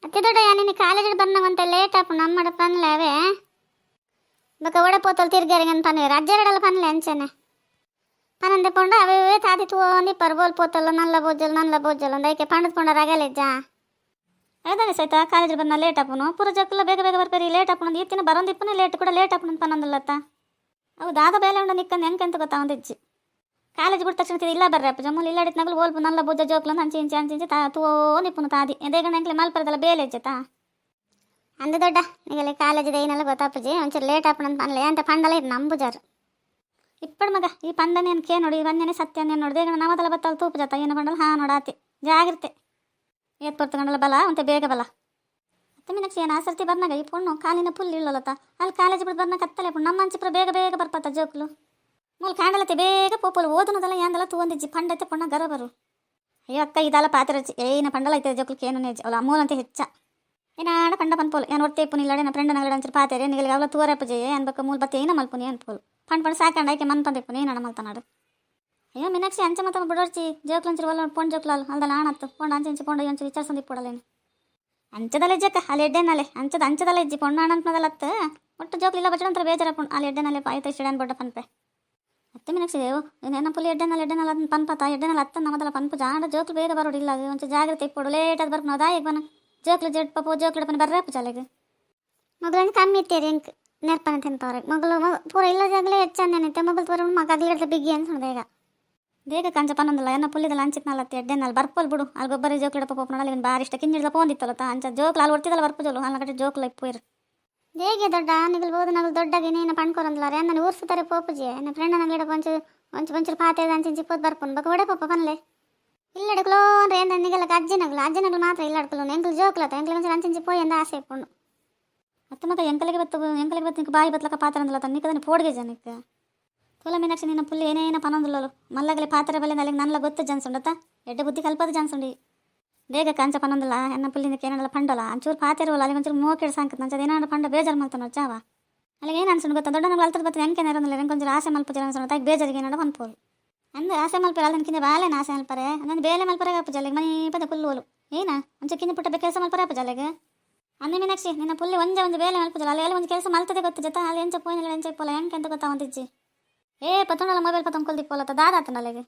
ಅತ್ತೆ ದೊಡ್ಡ ನಿನ್ನ ಕಾಲೇಜ್ ಬರ್ನವಂತ ಲೇಟ್ ಆಪು ನಮ್ಮಡ ಪನ್ಲೆ ಅವೇ ಬಕ ಒಡ ಪೋತಲ್ ತಿರ್ಗಾರಿಗನ್ ಪನ್ವೆ ಅಜ್ಜರಡಲ್ಲ ಪನ್ಲೆ ಅಂಚನೆ ಪನಂದೆ ಪೊಂಡ ಅವೇ ತಾತಿ ತೂನಿ ಪರ್ಬೋಲ್ ಪೋತಲ್ಲ ನಲ್ಲ ಬೋಜಲ್ ಒಂದೈಕೆ ಪಂಡದ ಪೊಂಡ ರಗಲೆಜ್ಜಾ ಅದಾನೆ ಸೈತಾ ಕಾಲೇಜ್ ಬಂದ ಲೇಟ್ ಆಪುನು ಪೂರ ಜಕ್ಕಲ್ಲ ಬೇಗ ಬೇಗ ಬರ್ಪೇರಿ ಲೇಟ್ ಆಪುನು ಈತಿನ ಬರೋಂದಿಪ್ಪನೇ ಲೇಟ್ ಕೂಡ ಲೇಟ್ ಆಪುನು ಪನ್ನಂದಲ್ಲತ್ತ ಅವು ದಾದ ಬೇಲೆ ಉಂಡ ನಿಕ್ಕಂದು ಹೆಂಗೆಂತ ಗೊತ್ತಾ ಒಂದಿಜ್ಜಿ ಕಾಲೇಜ್ ಬಿಟ್ಟ ತಕ್ಷಣ ಇಲ್ಲ ಬರ್ರಿ ಅಪ್ಪ ಜಮ್ಮಲ್ಲಿ ಇಲ್ಲಾಡಿತ್ ನಗಲು ಓಲ್ಪು ನಲ್ಲ ಬುಜ್ಜ ಜೋಕ್ಲಂದು ಹಂಚಿ ತೂನಿಪ್ಪುನು ತಾದಿ ಎದೇಗಣ ಎಂಕ್ಲೆ ಮಲ್ಪರದಲ್ಲ ಬೇಲೆ ಇಜ್ಜತಾ ಅಂದ ದೊಡ್ಡ ಈಗಲೇ ಕಾಲೇಜ್ ಏನಲ್ಲ ಗೊತ್ತಾಪಜಿ ಒಂಚೂರು ಲೇಟ್ ಆಪುನಂತ ಪನ್ಲೆ ಅಂತ ಪಂಡಲ ಇದು ನಂಬುಜಾರು ಇಪ್ಪಡು ಮಗ ಈ ಪಂಡನೇನು ಕೇ ನೋಡಿ ಒಂದೇನೆ ಸತ್ಯನೇನು ನೋಡಿ ದೇಗಣ ನವದಲ್ಲ ಬತ್ತಲ್ಲ ತೂಪು ಜತ ಏನು ಪಂಡಲ್ಲ ಹಾಂ ನೋಡಾತಿ ಜಾಗ್ರತೆ ಏತ್ ಪೊರ್ತುಗಂಡಲ್ಲ ಬಲ ಅಂತ ಬೇಗ ಬಲ ಮತ್ತೆ ಮಿನಕ್ಷಿ ಏನು ಆಸರ್ತಿ ಬರ್ನಾಗ ಈ ಪುಣ್ಣು ಕಾಲಿನ ಫುಲ್ ಇಲ್ಲಲತ್ತ ಅಲ್ಲಿ ಕಾಲೇಜ್ ಬಿಟ್ಟು ಬರ್ನ ಕತ್ತಲೆ ಪುಣ್ಣ ನಮ್ಮ ಅಂಚಿಪ್ರ ಬೇಗ ಬೇಗ ಬರ್ಪತ್ತ ಜೋಕ್ಲು ಮೂಲ ಕಾಂಡಲತ್ತೆ ಬೇಗ ಪೋಪಲು ಓದನದಲ್ಲ ಯಾಂದಲ್ಲ ತೂಂದಿಜ್ಜಿ ಪಂಡೈತೆ ಪುಣ್ಣ ಗರ ಬರು ಅಯ್ಯೋ ಅಕ್ಕ ಇದಲ್ಲ ಪಾತ್ರಚ್ಚಿ ಏನ ಪಂಡಲ ಐತೆ ಜೋಕ್ಲಿಗೆ ಏನು ನೇಜ್ ಅವಳ ಅಮೂಲಂತೆ ಹೆಚ್ಚ ಏನಾಡ ಪಂಡ ಪನ್ಪೋಲು ಏನು ಹೊಟ್ಟೆ ಪುನಿ ಇಲ್ಲಾಡೆ ನನ್ನ ಫ್ರೆಂಡ್ ನಗಡ ಅಂಚರು ಪಾತೇರೆ ನಿಗಲಿಗೆ ಅವಳ ತೂರಪ್ಪಜೆ ಅನ್ಬೇಕು ಮೂಲ ಬತ್ತೆ ಏನ ಮಲ್ಪುನಿ ಅನ್ಪೋಲು ಪಂಡ್ ಸಾಕಂಡ ಆಯ್ಕೆ ಮನ್ ತಂದೆ ಪುನಿ ಏನ ಮಲ್ತನಾಡು ಅಯ್ಯೋ ಮಿನಾಕ್ಷಿ ಅಂಚ ಮತ್ತ ಬಿಡೋರ್ಚಿ ಜೋಕ್ಲಂಚರು ಒಲ್ಲ ಪೊಂಡ್ ಜೋಕ್ಲಾಲ್ ಅಲ್ದಲ್ಲ ಆಣತ್ತು ಪೊಂಡ ಅಂಚೆ ಪೊಂಡ ಒಂಚೂರು ವಿಚಾರಿಸಂದಿ ಪಡಲೇನು ಅಂಚದಲ್ಲ ಇಜ್ಜಕ್ಕ ಅಲ್ಲಿ ಎಡ್ಡೆನಲೆ ಅಂಚದಲ್ಲ ಇಜ್ಜಿ ಪೊಣ್ಣ ಅಣ್ಣನದಲ್ಲತ್ತ ಒಟ್ಟು ಜೋಕ್ಲಿಲ್ಲ ಬಚ್ಚಡಂತರ ಬೇಜಾರ ಪುಣ್ಣ ಅಲ್ಲಿ ಎಡ್ಡೆನಲೆ ಆಯ್ತು ಇಷ್ಟ ಬಡ್ಡ ಪನ್ಪೆ ಮತ್ತೆ ಮಿನಾಕ್ಷಿ ಏನ ಪುಲಿ ಎಡ್ಡೆನಲ್ಲ ಅದನ್ನ ಪನ್ಪತ ಎಡ್ಡೆನಲ್ಲ ಅತ್ತ ನಮ್ಮದಲ್ಲ ಪನ್ಪು ಜಾಡ ಜೋಕ್ಲು ಬೇಗ ಬರೋಡಿಲ್ಲ ಅದು ಒಂಚೂರು ಜಾಗ್ರತೆ ಇಪ್ಪಡು ಲೇಟ್ ಅದು ಬರ್ಪನ ಅದಾಯಿಗೆ ಬನ ಜೋಕ್ಲು ಜಡ್ ಪಪ್ಪು ಜೋಕ್ಲು ಪನ ಬರ್ರಪ್ಪ ಚಾಲೆಗೆ ಮಗಳು ಕಮ್ಮಿ ಇತ್ತೇರಿ ಎಂಕ್ ನೆರ್ಪನ ತಿಂತವ್ರಿಗೆ ಮಗಳು ಪೂರ ಇಲ್ಲ ಜಾಗಲೇ ಹೆಚ್ಚಂದೇನೈತೆ ಮೊಬೈಲ್ ತೋರ ಮಗ ಅಗ್ಲಿಡ್ದ ಬಿಗ್ಗಿ ಅನ್ಸೋಣ ಬೇಗ ಕಂಚ ಪನ್ನೊಂದಿಲ್ಲ ಏನ ಪುಲ್ಲಿದಲ್ಲ ಅಂಚಿತ್ನಲ್ಲತ್ತೆ ಎಡ್ಡೆನಲ್ಲಿ ಬರ್ಪಲ್ ಬಿಡು ಅಲ್ಲಿ ಗೊಬ್ಬರ ಜೋಕ್ಲಿಡಪ್ಪ ಪಪ್ಪ ನೋಡಲ್ಲ ಇವನು ಬಾರಿ ಇಷ್ಟ ಕಿಂಜಿಡ್ದ ಪೋಂದಿತ್ತಲ್ಲ ಅಂಚ ಜೋಕ್ಲು ಅಲ್ಲಿ ಹೊಡ್ತಿದ್ದಲ್ಲ ಬರ್ಪು ಜೋಲು ಅಲ್ಲಿ ಕಡೆ ಜೋಕ್ಲ ಇಪ್ಪು ಹೇಗೆ ದೊಡ್ಡ ನಿಗಲ್ಬೋದು ನಗಲು ದೊಡ್ಡಗೆ ನೀನು ಪಣ್ಕೊರಂದ್ಲಾರೆ ನಾನು ಊರ್ಸುತ್ತಾರೆ ಪೋಪುಜಿ ನನ್ನ ಫ್ರೆಂಡ್ ನಗಲಿಡ ಒಂಚೂರು ಪಾತೆ ಅಂಚಿ ಪೋದ್ ಬರ್ಪುನ್ ಬಕ ಒಡೆ ಪಪ್ಪ ಪನ್ಲೆ ಇಲ್ಲಡ್ಕಲೋ ಅಂದ್ರೆ ಏನು ನಿಗಲ್ಲ ಅಜ್ಜನಗಳು ಮಾತ್ರ ಇಲ್ಲಡ್ಕಲು ಎಂಕಲ್ ಜೋಕ್ಲತ್ತ ಎಂಕಲ್ ಒಂಚೂರು ಅಂಚಿ ಪೋಯ್ ಎಂದ ಆಸೆ ಇಪ್ಪುಂಡು ಮತ್ತೆ ಮಗ ಎಂಕಲಿಗೆ ಬತ್ತು ನಿಂಗೆ ಬಾಯಿ ಬತ್ಲಕ ಪಾತ್ರ ಅಂದಲ್ಲ ತನ್ನಿಕದನ್ನು ಪೋಡ್ಗೆ ಜನಕ್ಕೆ ತುಲ ಮೀನಾಕ್ಷಿ ನಿನ್ನ ಪುಲ್ಲಿ ಏನೇನ ಪನೊಂದುಲ್ಲಲು ಮಲ್ಲಗಲಿ ಪಾತ್ರೆ ಬಲ್ಲೆ ನನಗೆ ನನ್ಲ ಗೊತ್ತು ಜನ್ಸುಂಡತ್ತ ಎಡ್ಡ ಬುದ್ಧಿ ಕಲ್ಪದ ಜನ್ಸುಂಡಿ ಬೇಗ ಕಂಚ ಪನೊಂದಿಲ್ಲ ಎನ್ನ ಪುಲ್ಲಿಂದಕ್ಕೆ ಏನೆಲ್ಲ ಪಂಡಲ್ಲ ಒಂಚೂರು ಪಾತ್ರೆ ಇರೋಲ್ಲ ಅಲ್ಲಿ ಒಂಚೂರು ಮೋಕೆಡ್ ಸಾಂಕತ್ ನಂಚದ ಏನಾದ್ರು ಪಂಡ ಬೇಜಾರು ಮಲ್ತಾನ ಚಾವ ಅಲ್ಲಿಗೆ ಏನು ಅನ್ಸುಂಡು ಗೊತ್ತಾ ದೊಡ್ಡ ನಾವು ಅಲ್ತದ ಬತ್ತೆ ಹೆಂಗೆ ಇರೋದಿಲ್ಲ ನಂಗೆ ಒಂಚೂರು ಆಸೆ ಮಲ್ಪ ಜನ ಅನ್ಸುಂಡು ತಾಯಿ ಬೇಜಾರಿಗೆ ಏನಾಡ ಪನ್ಪೋಲು ಅಂದ್ರೆ ಆಸೆ ಮಲ್ಪರೆ ಅಲ್ಲ ನನಗಿಂತ ಬಾಳೆನ ಆಸೆ ಮಲ್ಪರೆ ನನ್ನ ಬೇಲೆ ಮಲ್ಪರೆ ಅಪ್ಪ ಜಲ್ಲಿಗೆ ಮನೆ ಪದ ಕುಲ್ಲೋಲು ಏನ ಒಂಚೂರು ಕಿಂದ ಪುಟ್ಟ ಕೆಲಸ ಮಲ್ಪರೆ ಅಪ್ಪ ಜಲ್ಲಿಗೆ ಅನ್ನೆ ಮೀನಾಕ್ಷಿ ನಿನ್ನ ಪುಲ್ಲಿ ಒಂದು ಬೇಲೆ ಮಲ್ಪಜಲ್ಲ ಅಲ್ಲಿ ಒಂದು ಕೆಲಸ ಮಲ್ತದೆ ಗೊತ್ತು ಜೊತೆ ಅಲ್ಲಿ ಎಂಚ ಪೋಯಿಲ್ಲ ಎಂಚ ಇಪ್ಪಲ್ಲ ಹೆಂಗೆ ಅಂತ ಗೊತ್ತಾ ಒಂದಿಜ್ಜಿ ಪತ್ತೊಂಡಲ್ಲ ಮೊಬೈಲ್ ಪತ್ತೊಂಕೊಲ್ದಿಪ್ಪೋಲತ್ತ ದಾದಾತನಲ್ಲಿಗೆ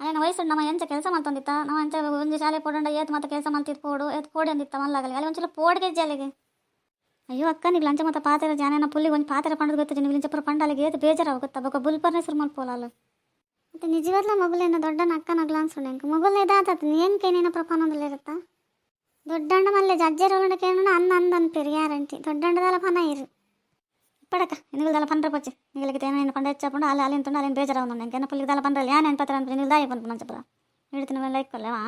ಅಲ್ಲೇನ ವಯಸ್ಸು ನಮ್ಮ ಎಂಚ ಕೆಲಸ ಮಲ್ತೊಂದಿತ್ತ ನಾವು ಎಂಚ ಒಂದು ಶಾಲೆ ಪೋಡಂಡ ಏತ್ ಮತ್ತೆ ಕೆಲಸ ಮಲ್ತಿದ್ದು ಪೋಡು ಏತ್ ಪೋಡಿ ಅಂದಿತ್ತ ಮಲ್ಲಾಗಲಿ ಅಲ್ಲಿ ಒಂಚೂರು ಪೋಡ್ಗೆಜ್ಜೆ ಅಲ್ಲಿಗೆ ಅಯ್ಯೋ ಅಕ್ಕ ನೀವು ಲಂಚ ಮತ್ತೆ ಪಾತ್ರೆ ಜಾನ ಪುಲ್ಲಿಗೆ ಒಂದು ಪಾತ್ರೆ ಪಂಡದ ಗೊತ್ತಿದ್ದು ನೀವು ಇಂಚಪುರ ಪಂಡಲಿಗೆ ಏತ್ ಬೇಜಾರು ಗೊತ್ತಾ ಬೊಕ್ಕ ಬುಲ್ಪರ್ನ ಹೆಸರು ಮಲ್ಪೋಲಲ್ಲ ಮತ್ತು ನಿಜವಾಗ್ಲೂ ಮೊಬೈಲೇನ ದೊಡ್ಡನ ಅಕ್ಕನಾಗ್ಲ ಅನ್ಸುಂಡು ಹೆಂಗೆ ಮೊಬೈಲ್ ಇದಾತತ್ ಹೆಂಗೆ ಏನೇನೋ ಪ್ರಪಾನದಲ್ಲಿ ಇರುತ್ತಾ ದೊಡ್ಡಂಡ ಮಲ್ಲೆ ಜಜ್ಜೆ ರೋಗಂಡ ಕೇಳೋಣ ಅನ್ಪೇರು ಗ್ಯಾರಂಟಿ ದೊಡ್ಡಂಡದಲ್ಲ ಪನ ಇರು ಪಡಕ ನಿಗಲ್ದಲ್ಲ ಪಂಡ್ರೆ ಪಚ್ಚಿ ನಿಗಲಿಗೆ ಏನೇನು ಪಂಡ ಹೆಚ್ಚಪಂಡು ಅಲ್ಲಿ ತುಂಡು ಅಲ್ಲಿನ ಬೇಜಾರ ಒಂದು ನಂಗೆ ಪುಲ್ಲಿಗೆ ಪಂಡ್ರಲ್ಲಿ ಯಾನೇನು ಪತ್ರ ಅಂತ ನಿಲ್ದಾಯಿ ಬಂದು ಮಂಚಪುರ ಹಿಡಿತೀನಿ ಲೈಕ್ ಕೊಲ್ಲವಾ